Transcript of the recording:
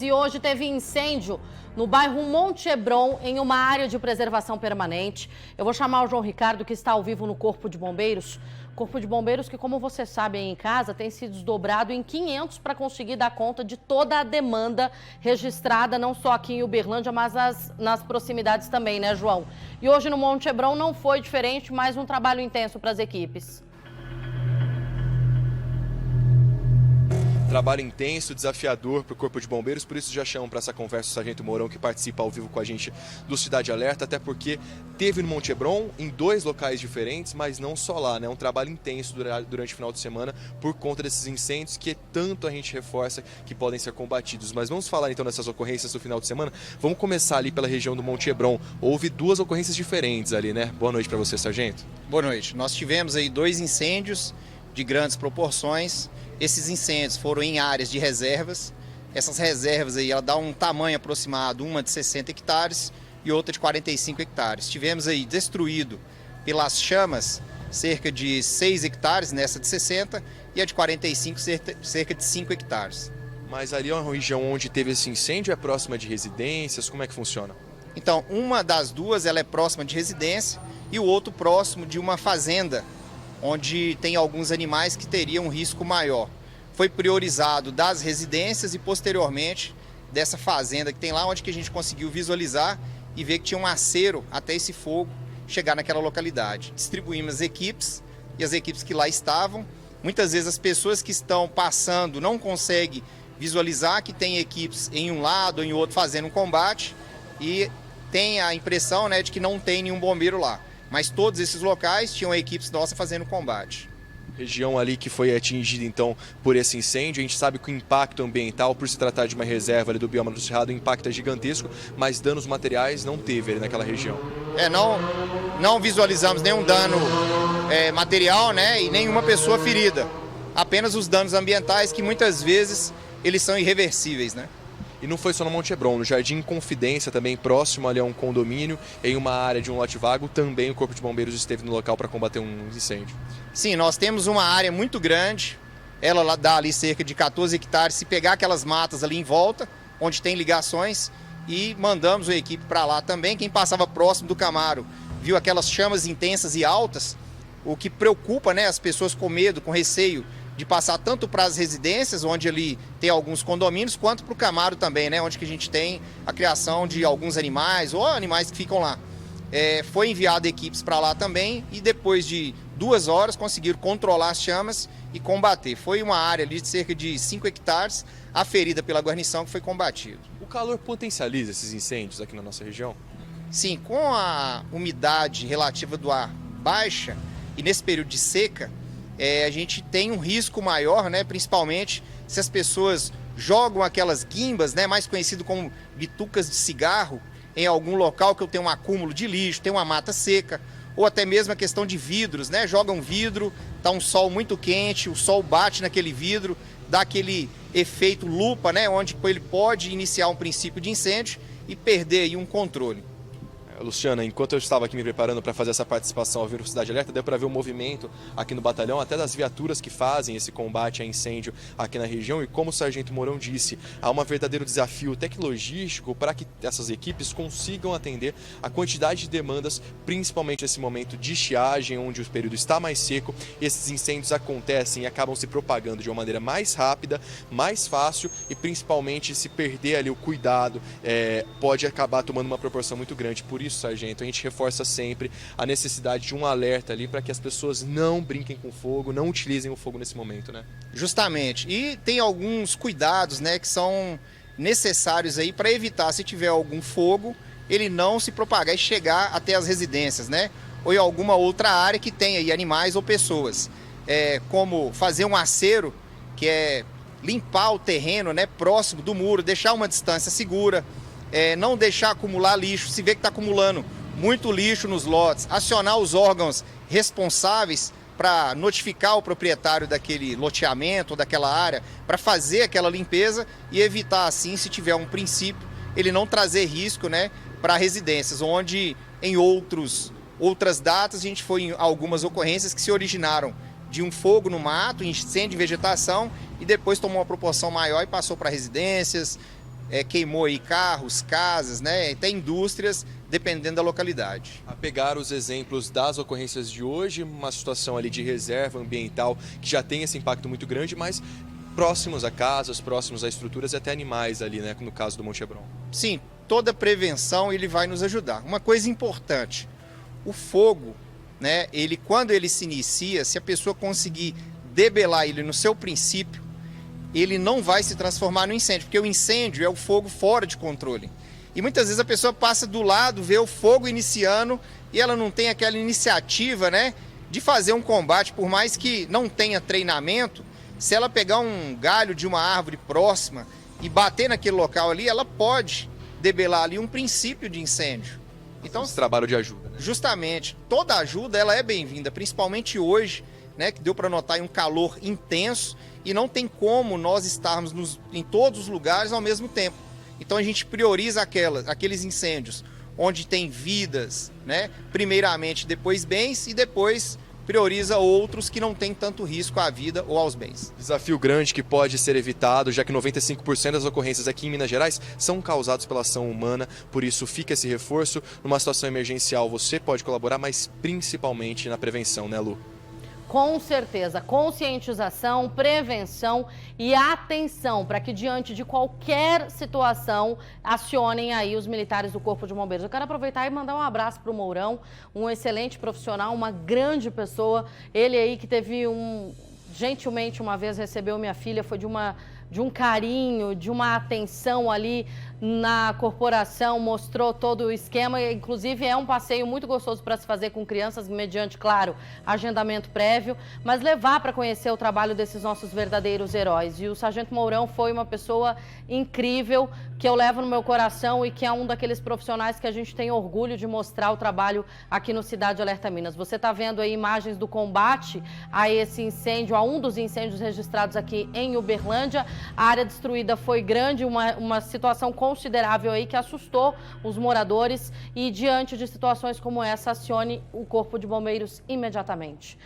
E hoje teve incêndio no bairro Monte Hebron, em uma área de preservação permanente. Eu vou chamar o João Ricardo, que está ao vivo no Corpo de Bombeiros. Corpo de Bombeiros que, como você sabe aí em casa, tem se desdobrado em 500 para conseguir dar conta de toda a demanda registrada, não só aqui em Uberlândia, mas nas proximidades também, né, João? E hoje no Monte Hebron não foi diferente, mais um trabalho intenso para as equipes. Trabalho intenso, desafiador para o Corpo de Bombeiros, por isso já chamo para essa conversa o Sargento Mourão, que participa ao vivo com a gente do Cidade Alerta, até porque teve no Monte Hebron, em 2 locais diferentes, mas não só lá, né? Um trabalho intenso durante o final de semana por conta desses incêndios que tanto a gente reforça que podem ser combatidos. Mas vamos falar então dessas ocorrências do final de semana. Vamos começar ali pela região do Monte Hebron. Houve 2 ocorrências diferentes ali, né? Boa noite para você, Sargento. Boa noite. Nós tivemos aí 2 incêndios de grandes proporções. Esses incêndios foram em áreas de reservas. Essas reservas aí, ela dá um tamanho aproximado, uma de 60 hectares e outra de 45 hectares. Tivemos aí destruído pelas chamas cerca de 6 hectares nessa de 60 e a de 45 cerca de 5 hectares. Mas ali é uma região onde teve esse incêndio, é próxima de residências, como é que funciona? Então, uma das 2 ela é próxima de residência e o outro próximo de uma fazenda, onde tem alguns animais que teriam um risco maior. Foi priorizado das residências e posteriormente dessa fazenda que tem lá, onde que a gente conseguiu visualizar e ver que tinha um acero até esse fogo chegar naquela localidade. Distribuímos as equipes e as equipes que lá estavam. Muitas vezes as pessoas que estão passando não conseguem visualizar que tem equipes em um lado ou em outro fazendo um combate e tem a impressão, né, de que não tem nenhum bombeiro lá. Mas todos esses locais tinham equipes nossas fazendo combate. Região ali que foi atingida então por esse incêndio, a gente sabe que o impacto ambiental, por se tratar de uma reserva ali do bioma do Cerrado, o impacto é gigantesco, mas danos materiais não teve ali naquela região. Não visualizamos nenhum dano material, né, e nenhuma pessoa ferida. Apenas os danos ambientais que muitas vezes eles são irreversíveis, né? E não foi só no Monte Hebron, no Jardim Confidência, também próximo ali a um condomínio, em uma área de um lote vago, também o Corpo de Bombeiros esteve no local para combater um incêndio. Sim, nós temos uma área muito grande, ela dá ali cerca de 14 hectares, se pegar aquelas matas ali em volta, onde tem ligações, e mandamos uma equipe para lá também. Quem passava próximo do Camaro viu aquelas chamas intensas e altas, o que preocupa, né, as pessoas com medo, com receio, de passar tanto para as residências, onde ali tem alguns condomínios, quanto para o Camaro também, né, onde que a gente tem a criação de alguns animais, ou animais que ficam lá. Foi enviado equipes para lá também, e depois de 2 horas conseguiram controlar as chamas e combater. Foi uma área ali de cerca de 5 hectares, aferida pela guarnição, que foi combatido. O calor potencializa esses incêndios aqui na nossa região? Sim, com a umidade relativa do ar baixa, e nesse período de seca, a gente tem um risco maior, né, principalmente se as pessoas jogam aquelas guimbas, né, mais conhecido como bitucas de cigarro, em algum local que eu tenho um acúmulo de lixo, tem uma mata seca, ou até mesmo a questão de vidros, né, jogam vidro, tá um sol muito quente, o sol bate naquele vidro, dá aquele efeito lupa, né, onde ele pode iniciar um princípio de incêndio e perder aí um controle. Luciana, enquanto eu estava aqui me preparando para fazer essa participação ao vivo no Cidade Alerta, deu para ver o movimento aqui no batalhão, até das viaturas que fazem esse combate a incêndio aqui na região. E como o Sargento Mourão disse, há um verdadeiro desafio tecnológico para que essas equipes consigam atender a quantidade de demandas, principalmente nesse momento de estiagem, onde o período está mais seco. Esses incêndios acontecem e acabam se propagando de uma maneira mais rápida, mais fácil e principalmente se perder ali o cuidado, pode acabar tomando uma proporção muito grande. Por isso, Sargento, a gente reforça sempre a necessidade de um alerta ali para que as pessoas não brinquem com fogo, não utilizem o fogo nesse momento, né? Justamente. E tem alguns cuidados, né, que são necessários aí para evitar, se tiver algum fogo, ele não se propagar e chegar até as residências, né? Ou em alguma outra área que tenha aí animais ou pessoas. Como fazer um acero, que é limpar o terreno, né, próximo do muro, deixar uma distância segura. Não deixar acumular lixo, se vê que está acumulando muito lixo nos lotes, acionar os órgãos responsáveis para notificar o proprietário daquele loteamento ou daquela área, para fazer aquela limpeza e evitar assim, se tiver um princípio, ele não trazer risco, né, para residências, onde em outras datas a gente foi em algumas ocorrências que se originaram de um fogo no mato, incêndio de vegetação, e depois tomou uma proporção maior e passou para residências, queimou aí carros, casas, né? Até indústrias, dependendo da localidade. A pegar os exemplos das ocorrências de hoje, uma situação ali de reserva ambiental que já tem esse impacto muito grande, mas próximos a casas, próximos a estruturas e até animais ali, né? No caso do Monte Hebron. Sim, toda prevenção ele vai nos ajudar. Uma coisa importante, o fogo, né? Quando ele se inicia, se a pessoa conseguir debelar ele no seu princípio, ele não vai se transformar no incêndio, porque o incêndio é o fogo fora de controle. E muitas vezes a pessoa passa do lado, vê o fogo iniciando e ela não tem aquela iniciativa, né, de fazer um combate, por mais que não tenha treinamento. Se ela pegar um galho de uma árvore próxima e bater naquele local ali, ela pode debelar ali um princípio de incêndio. Então, esse trabalho de ajuda, né? Justamente, toda ajuda ela é bem-vinda, principalmente hoje, né, que deu para notar aí um calor intenso e não tem como nós estarmos em todos os lugares ao mesmo tempo. Então a gente prioriza aqueles incêndios onde tem vidas, né, primeiramente, depois bens e depois prioriza outros que não tem tanto risco à vida ou aos bens. Desafio grande que pode ser evitado, já que 95% das ocorrências aqui em Minas Gerais são causadas pela ação humana, por isso fica esse reforço. Numa situação emergencial você pode colaborar, mas principalmente na prevenção, né, Lu? Com certeza, conscientização, prevenção e atenção para que diante de qualquer situação acionem aí os militares do Corpo de Bombeiros. Eu quero aproveitar e mandar um abraço para o Mourão, um excelente profissional, uma grande pessoa. Ele aí que teve gentilmente uma vez recebeu minha filha, foi de um carinho, de uma atenção ali na corporação, mostrou todo o esquema, inclusive é um passeio muito gostoso para se fazer com crianças, mediante, claro, agendamento prévio, mas levar para conhecer o trabalho desses nossos verdadeiros heróis. E o Sargento Mourão foi uma pessoa incrível, que eu levo no meu coração e que é um daqueles profissionais que a gente tem orgulho de mostrar o trabalho aqui no Cidade Alerta Minas. Você está vendo aí imagens do combate a esse incêndio, a um dos incêndios registrados aqui em Uberlândia. A área destruída foi grande, uma situação considerável aí que assustou os moradores e diante de situações como essa, acione o Corpo de Bombeiros imediatamente.